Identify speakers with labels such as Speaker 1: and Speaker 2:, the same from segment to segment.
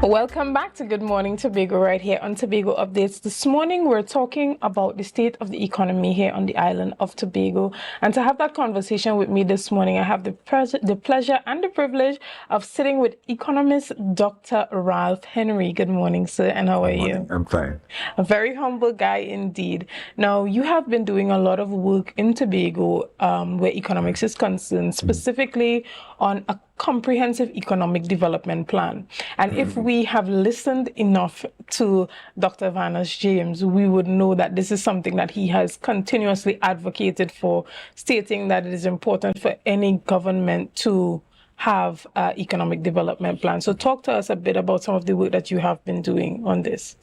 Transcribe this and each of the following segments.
Speaker 1: Welcome back to Good Morning Tobago right here on Tobago Updates. This morning we're talking about the state of the economy here on the island of Tobago. And to have that conversation with me this morning, I have the pleasure and the privilege of sitting with economist Dr. Ralph Henry. Good morning, sir, and how are you?
Speaker 2: I'm fine.
Speaker 1: A very humble guy indeed. Now, you have been doing a lot of work in Tobago where economics is concerned, specifically on a comprehensive economic development plan. And if we have listened enough to Dr. Vanas James, we would know that this is something that he has continuously advocated for, stating that it is important for any government to have an economic development plan. So talk to us a bit about some of the work that you have been doing on this.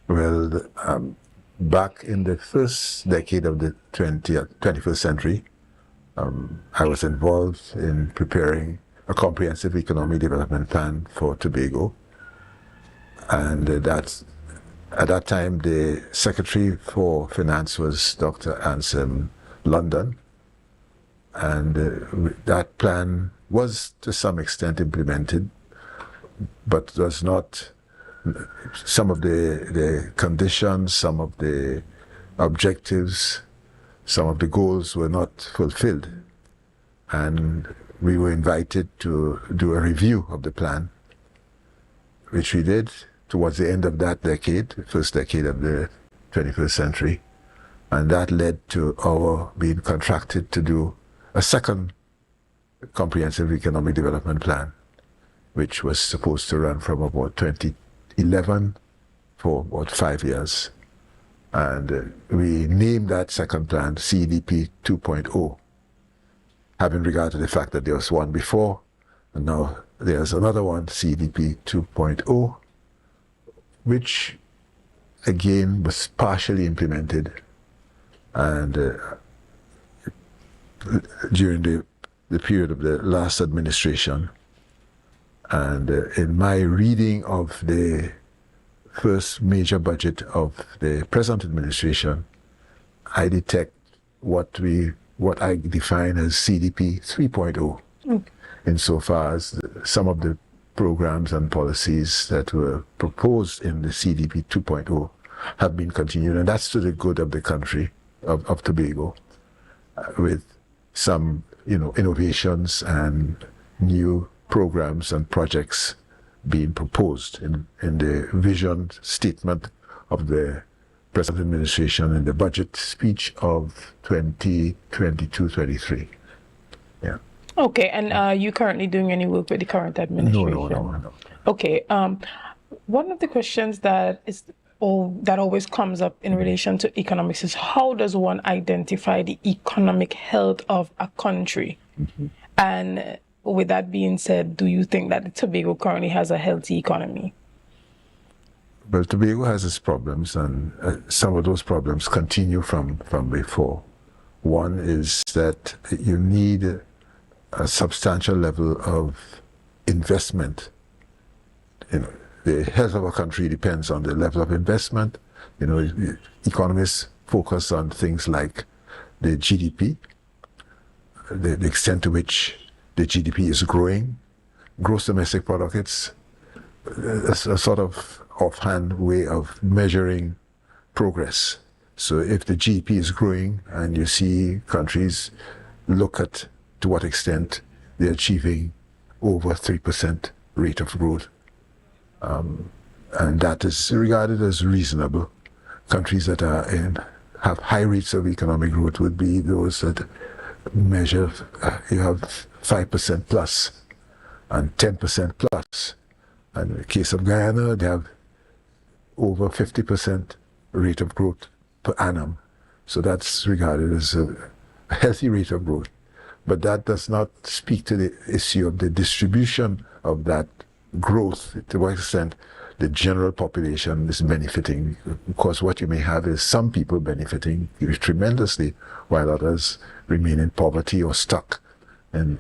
Speaker 2: Well, back in the first decade of the 21st century, I was involved in preparing a comprehensive economic development plan for Tobago. And at that time, the Secretary for Finance was Dr. Anselm London. And that plan was to some extent implemented, but was not, some of the conditions, some of the objectives, some of the goals were not fulfilled. And we were invited to do a review of the plan, which we did towards the end of that decade, the first decade of the 21st century. And that led to our being contracted to do a second comprehensive economic development plan, which was supposed to run from about 2011 for about 5 years. And we named that second plan CDP 2.0. Having regard to the fact that there was one before, and now there's another one, CDP 2.0, which again was partially implemented. And during the period of the last administration, and in my reading of the first major budget of the present administration, I detect what I define as CDP 3.0, insofar as some of the programs and policies that were proposed in the CDP 2.0 have been continued, and that's to the good of the country of Tobago, with some innovations and new programs and projects being proposed in the vision statement of the present administration in the budget speech of 2022-23. Yeah.
Speaker 1: Okay, and are you currently doing any work with the current administration?
Speaker 2: No.
Speaker 1: Okay. One of the questions that always comes up in relation to economics is, how does one identify the economic health of a country? Mm-hmm. And with that being said, do you think that Tobago currently has a healthy economy?
Speaker 2: Well, Tobago has its problems, and some of those problems continue from before. One is that you need a substantial level of investment. The health of a country depends on the level of investment. Economists focus on things like the GDP, the extent to which the GDP is growing, gross domestic product. It's a sort of offhand way of measuring progress. So if the GDP is growing and you see countries look at to what extent they're achieving over 3% rate of growth, and that is regarded as reasonable. Countries that have high rates of economic growth would be those that measure, you have 5% plus and 10% plus. And in the case of Guyana, they have over 50% rate of growth per annum. So that's regarded as a healthy rate of growth. But that does not speak to the issue of the distribution of that growth, to what extent the general population is benefiting. Because what you may have is some people benefiting tremendously, while others remain in poverty or stuck in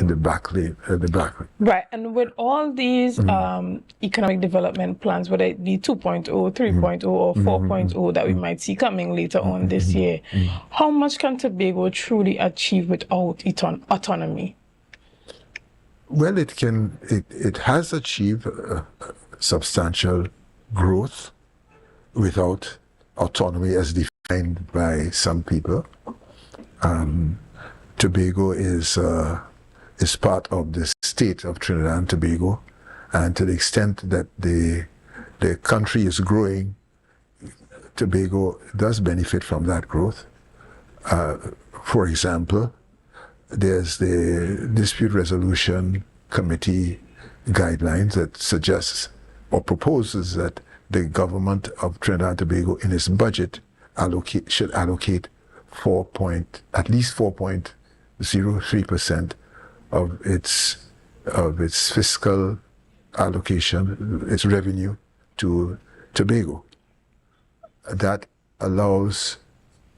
Speaker 2: the back lane, the back.
Speaker 1: Right, and with all these economic development plans, whether it be 2.0, 3.0, or 4.0 that we might see coming later on this year, how much can Tobago truly achieve without autonomy?
Speaker 2: Well, it has achieved substantial growth without autonomy as defined by some people. Tobago is part of the state of Trinidad and Tobago, and to the extent that the country is growing, Tobago does benefit from that growth. For example, there's the Dispute Resolution Committee guidelines that suggests or proposes that the government of Trinidad and Tobago in its budget should allocate at least 4.03% of its fiscal allocation, its revenue, to Tobago. That allows,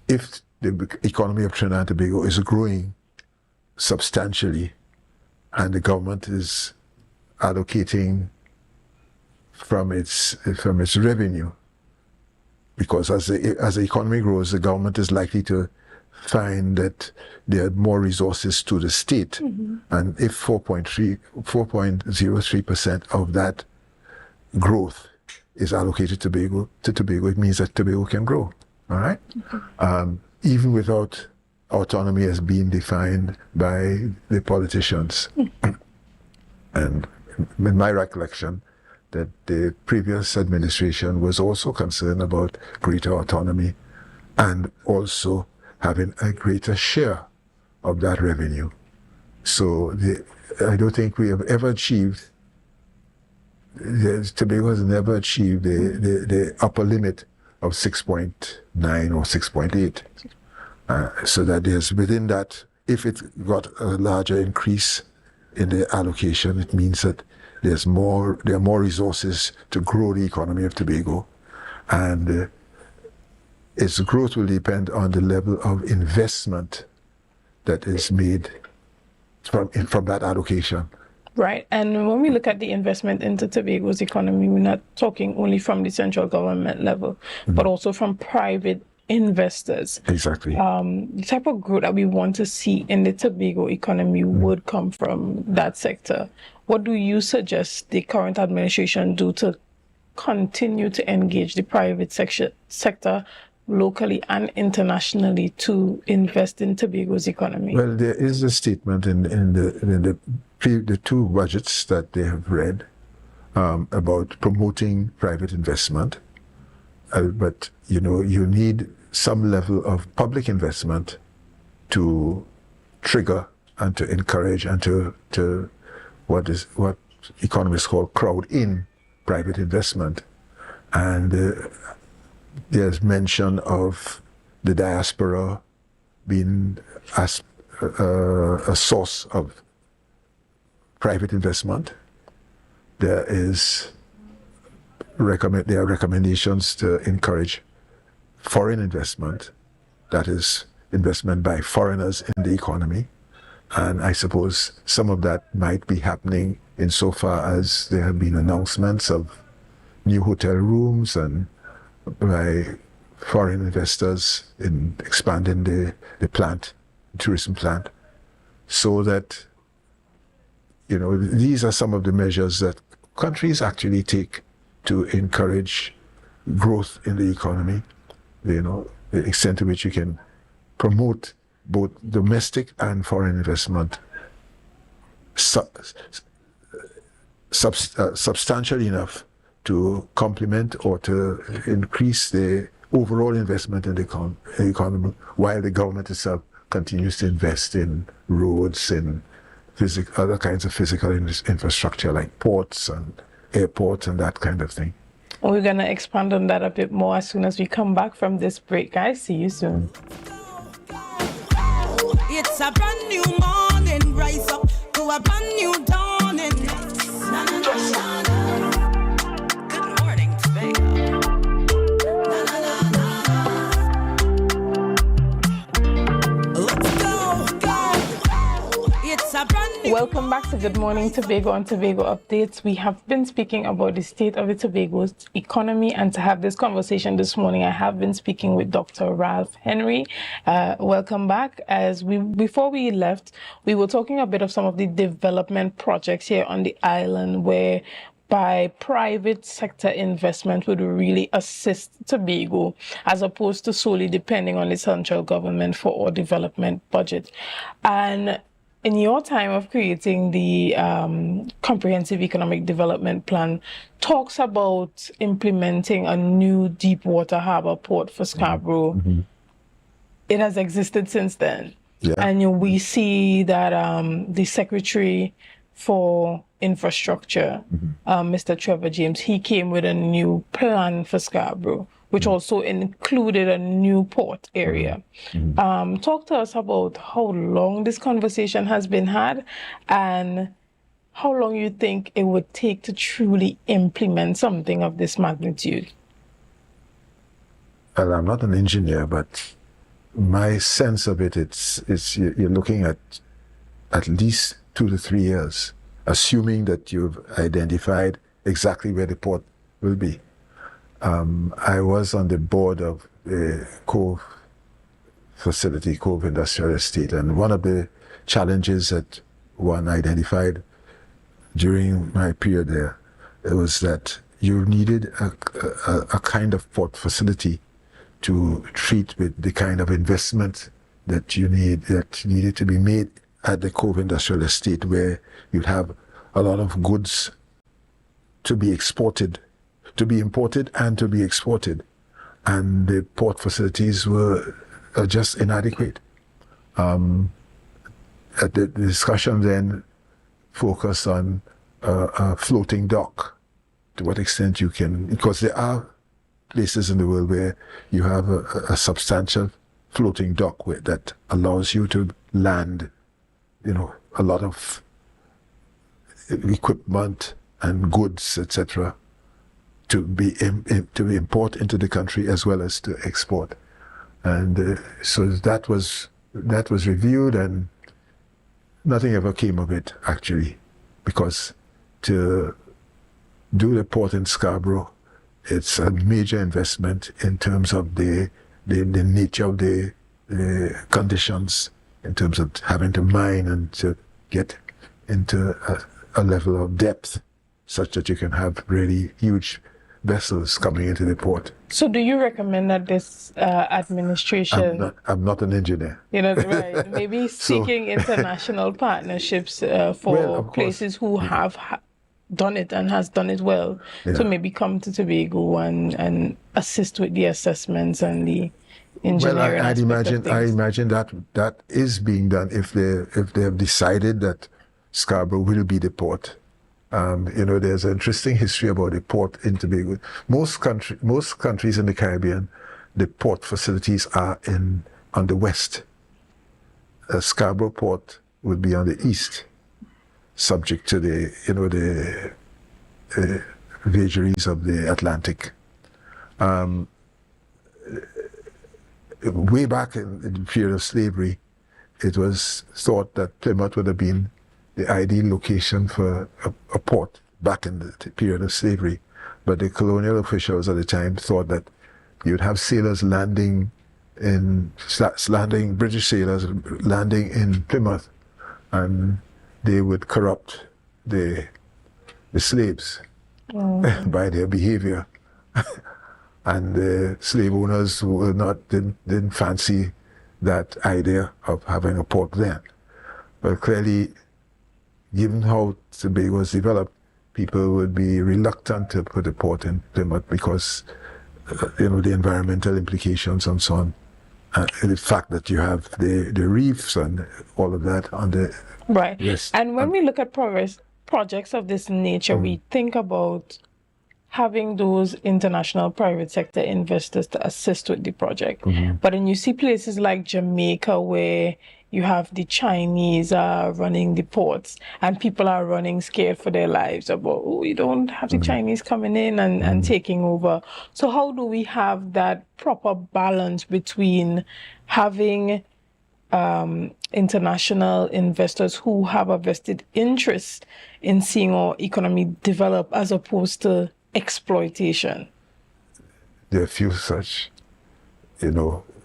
Speaker 2: if the economy of Trinidad and Tobago is growing substantially and the government is allocating from its revenue, because as the economy grows, the government is likely to find that there are more resources to the state. And if 4.03% of that growth is allocated to Tobago, it means that Tobago can grow. All right? Even without autonomy as being defined by the politicians. And in my recollection, that the previous administration was also concerned about greater autonomy and also having a greater share of that revenue. So I don't think we have ever achieved, Tobago has never achieved the upper limit of 6.9 or 6.8. So that there's within that, if it got a larger increase in the allocation, it means that there are more resources to grow the economy of Tobago, and its growth will depend on the level of investment that is made from that allocation.
Speaker 1: Right, and when we look at the investment into Tobago's economy, we're not talking only from the central government level, but also from private investors.
Speaker 2: Exactly.
Speaker 1: The type of growth that we want to see in the Tobago economy would come from that sector. What do you suggest the current administration do to continue to engage the private sector locally and internationally to invest in Tobago's economy?
Speaker 2: Well, there is a statement in the two budgets that they have read about promoting private investment. But you need some level of public investment to trigger and to encourage and to what economists call crowd in private investment. And there's mention of the diaspora being as a source of private investment. There are recommendations to encourage foreign investment, that is, investment by foreigners in the economy. And I suppose some of that might be happening insofar as there have been announcements of new hotel rooms and by foreign investors in expanding the tourism plant. So that, these are some of the measures that countries actually take to encourage growth in the economy, the extent to which you can promote both domestic and foreign investment substantial enough to complement or to increase the overall investment in the economy, while the government itself continues to invest in roads and other kinds of physical infrastructure like ports and airports and that kind of thing.
Speaker 1: We're going to expand on that a bit more as soon as we come back from this break, guys. See you soon.
Speaker 3: It's a brand new morning, rise up to a brand new dawning. Good morning, Tobago. Let's go. It's
Speaker 1: Welcome back to Good Morning Tobago and Tobago Updates. We have been speaking about the state of the Tobago's economy, and to have this conversation this morning, I have been speaking with Dr. Ralph Henry. Welcome back. Before we left, we were talking a bit of some of the development projects here on the island where by private sector investment would really assist Tobago as opposed to solely depending on the central government for our development budget. And in your time of creating the Comprehensive Economic Development Plan, talks about implementing a new deep water harbor port for Scarborough. Mm-hmm. It has existed since then. Yeah. And we see that the Secretary for Infrastructure, Mr. Trevor James, he came with a new plan for Scarborough, which also included a new port area. Talk to us about how long this conversation has been had and how long you think it would take to truly implement something of this magnitude.
Speaker 2: Well, I'm not an engineer, but my sense of it, it's you're looking at least 2 to 3 years, assuming that you've identified exactly where the port will be. I was on the board of the Cove facility, Cove Industrial Estate, and one of the challenges that one identified during my period there, it was that you needed a kind of port facility to treat with the kind of investment that needed to be made at the Cove Industrial Estate, where you'd have a lot of goods to be exported, to be imported and to be exported. And the port facilities were just inadequate. The discussion then focused on a floating dock, to what extent you can, because there are places in the world where you have a substantial floating dock that allows you to land, a lot of equipment and goods, etc., to import into the country as well as to export. And so that was reviewed, and nothing ever came of it, actually, because to do the port in Scarborough, it's a major investment in terms of the nature of the conditions, in terms of having to mine and to get into a level of depth such that you can have really huge vessels coming into the port.
Speaker 1: So do you recommend that this administration...
Speaker 2: I'm not an engineer.
Speaker 1: Right. Maybe seeking international partnerships for places who have done it and has done it well. Yeah. So maybe come to Tobago and assist with the assessments and the engineering.
Speaker 2: Well, I imagine that is being done if they have decided that Scarborough will be the port. There's an interesting history about the port in Tobago. Most countries in the Caribbean, the port facilities are on the west. Scarborough Port would be on the east, subject to the vagaries of the Atlantic. Way back in the period of slavery, it was thought that Plymouth would have been the ideal location for a port back in the period of slavery. But the colonial officials at the time thought that you'd have sailors British sailors landing in Plymouth, and they would corrupt the slaves by their behavior. And the slave owners didn't fancy that idea of having a port there. But clearly, given how Tobago was developed, people would be reluctant to put a port in Plymouth because, the environmental implications and so on. And the fact that you have the reefs and all of that on the...
Speaker 1: Right. Yes. And when we look at projects of this nature, we think about having those international private sector investors to assist with the project. But then you see places like Jamaica where you have the Chinese running the ports, and people are running scared for their lives about, you don't have the Chinese coming in and taking over. So how do we have that proper balance between having international investors who have a vested interest in seeing our economy develop as opposed to exploitation?
Speaker 2: There are few such,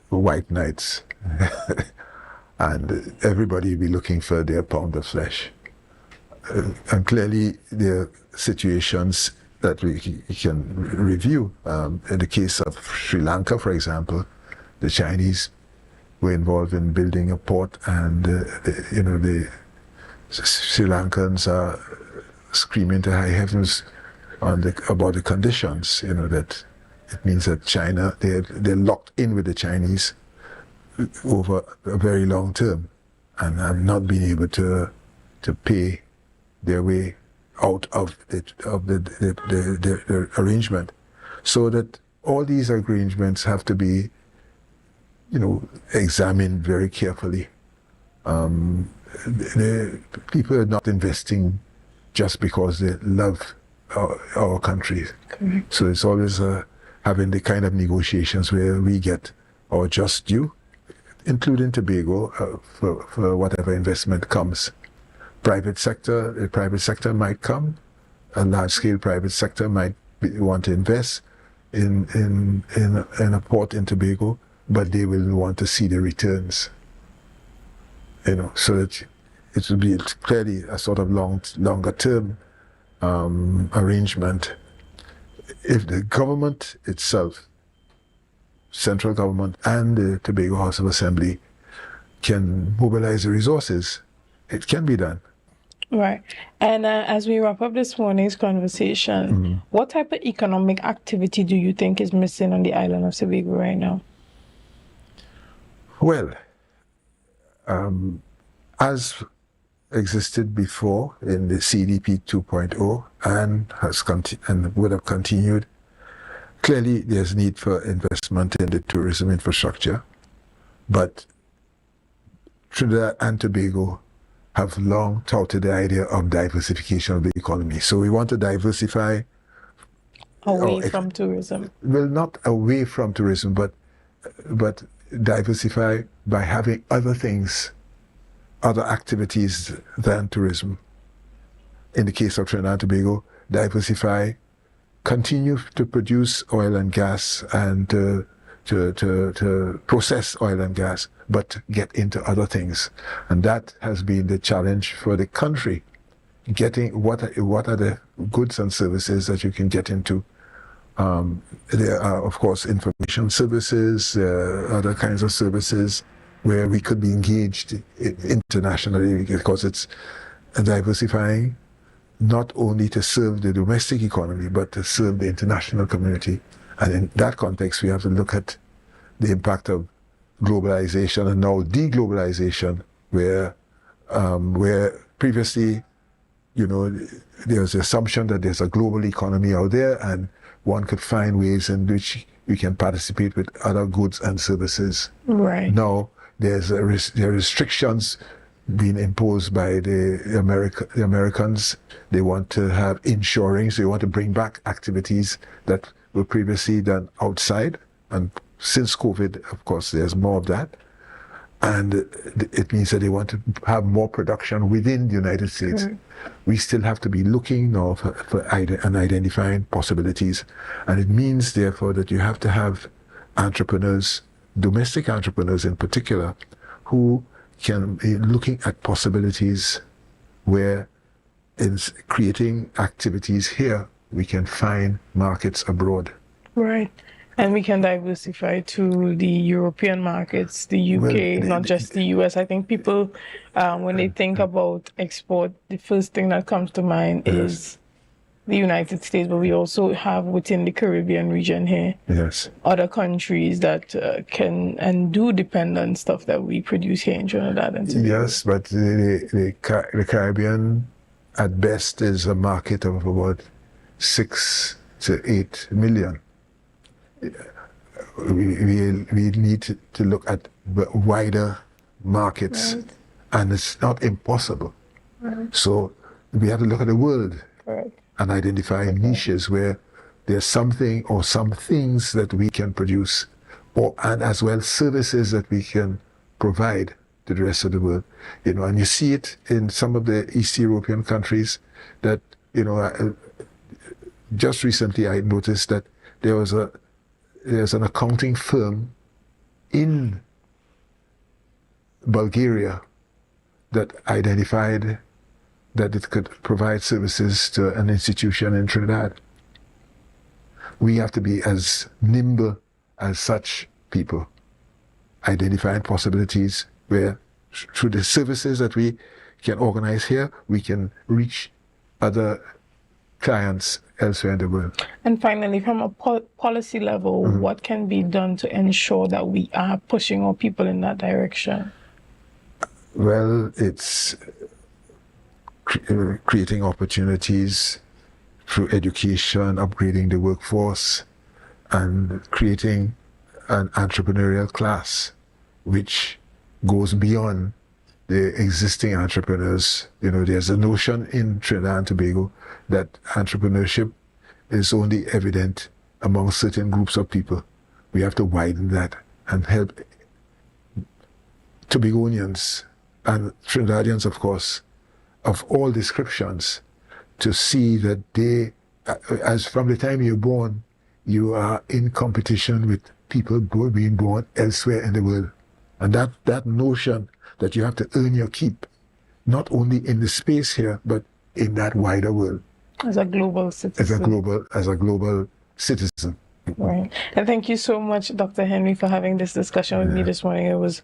Speaker 2: white knights. And everybody be looking for their pound of flesh. And clearly there are situations that we can review. In the case of Sri Lanka, for example, the Chinese were involved in building a port, and the Sri Lankans are screaming to high heavens about the conditions. That it means that China, they're locked in with the Chinese over a very long term, and have not been able to pay their way out of the arrangement. So that all these arrangements have to be, examined very carefully. The people are not investing just because they love our country.
Speaker 1: Okay.
Speaker 2: So it's always having the kind of negotiations where we get our just due, including Tobago, for whatever investment comes. The private sector might come, a large-scale private sector might want to invest in a port in Tobago, but they will want to see the returns. So that it will be clearly a sort of longer-term arrangement. If the government itself, central government and the Tobago House of Assembly, can mobilize the resources, it can be done.
Speaker 1: Right. And as we wrap up this morning's conversation, what type of economic activity do you think is missing on the island of Tobago right now?
Speaker 2: Well, as existed before in the CDP 2.0 and would have continued, clearly there's need for investment in the tourism infrastructure, but Trinidad and Tobago have long touted the idea of diversification of the economy. So we want to diversify
Speaker 1: away from tourism.
Speaker 2: Well, not away from tourism, but diversify by having other things, other activities than tourism. In the case of Trinidad and Tobago, diversify, continue to produce oil and gas and to process oil and gas, but get into other things. And that has been the challenge for the country, getting what are the goods and services that you can get into. There are, of course, information services, other kinds of services where we could be engaged internationally, because it's diversifying not only to serve the domestic economy, but to serve the international community. And in that context, we have to look at the impact of globalization and now deglobalization, where previously, there's the assumption that there's a global economy out there and one could find ways in which we can participate with other goods and services.
Speaker 1: Right.
Speaker 2: Now, there are restrictions being imposed by the Americans. They want to have inshoring, so they want to bring back activities that were previously done outside. And since COVID, of course, there's more of that. And it means that they want to have more production within the United States. Mm-hmm. We still have to be looking now and identifying possibilities. And it means, therefore, that you have to have entrepreneurs, domestic entrepreneurs in particular, who can be looking at possibilities where in creating activities here, we can find markets abroad.
Speaker 1: Right. And we can diversify to the European markets, the UK, not just the US. I think people, when they think about export, the first thing that comes to mind is the United States, but we also have within the Caribbean region here, other countries that can and do depend on stuff that we produce here in Trinidad and Tobago.
Speaker 2: Yes, but the Caribbean at best is a market of about 6 to 8 million. We need to look at wider markets, and it's not impossible. Right. So we have to look at the world and identify niches where there's something or some things that we can produce, and as well services that we can provide to the rest of the world. And you see it in some of the East European countries that, just recently I noticed that there's an accounting firm in Bulgaria that identified that it could provide services to an institution in Trinidad. We have to be as nimble as such people, identifying possibilities where through the services that we can organize here, we can reach other clients elsewhere in the world.
Speaker 1: And finally, from a policy level, what can be done to ensure that we are pushing our people in that direction?
Speaker 2: Well, it's creating opportunities through education, upgrading the workforce, and creating an entrepreneurial class which goes beyond the existing entrepreneurs. There's a notion in Trinidad and Tobago that entrepreneurship is only evident among certain groups of people. We have to widen that and help Tobagonians and Trinidadians, of course, of all descriptions, to see that they, as from the time you're born, you are in competition with people being born elsewhere in the world. And that notion that you have to earn your keep, not only in the space here, but in that wider world.
Speaker 1: As a global citizen.
Speaker 2: As a global citizen.
Speaker 1: Right. And thank you so much, Dr. Henry, for having this discussion with me this morning. It was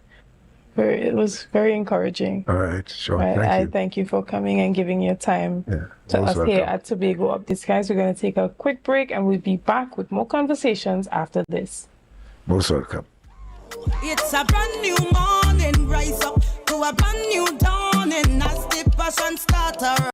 Speaker 1: very encouraging.
Speaker 2: All right, sure.
Speaker 1: Right.
Speaker 2: Thank you.
Speaker 1: Thank you for coming and giving your time to us
Speaker 2: welcome.
Speaker 1: here at Tobago Updates. Guys, we're going to take a quick break and we'll be back with more conversations after this.
Speaker 2: Most welcome.
Speaker 3: It's a brand new morning, rise up to a brand new dawning as the passion starter.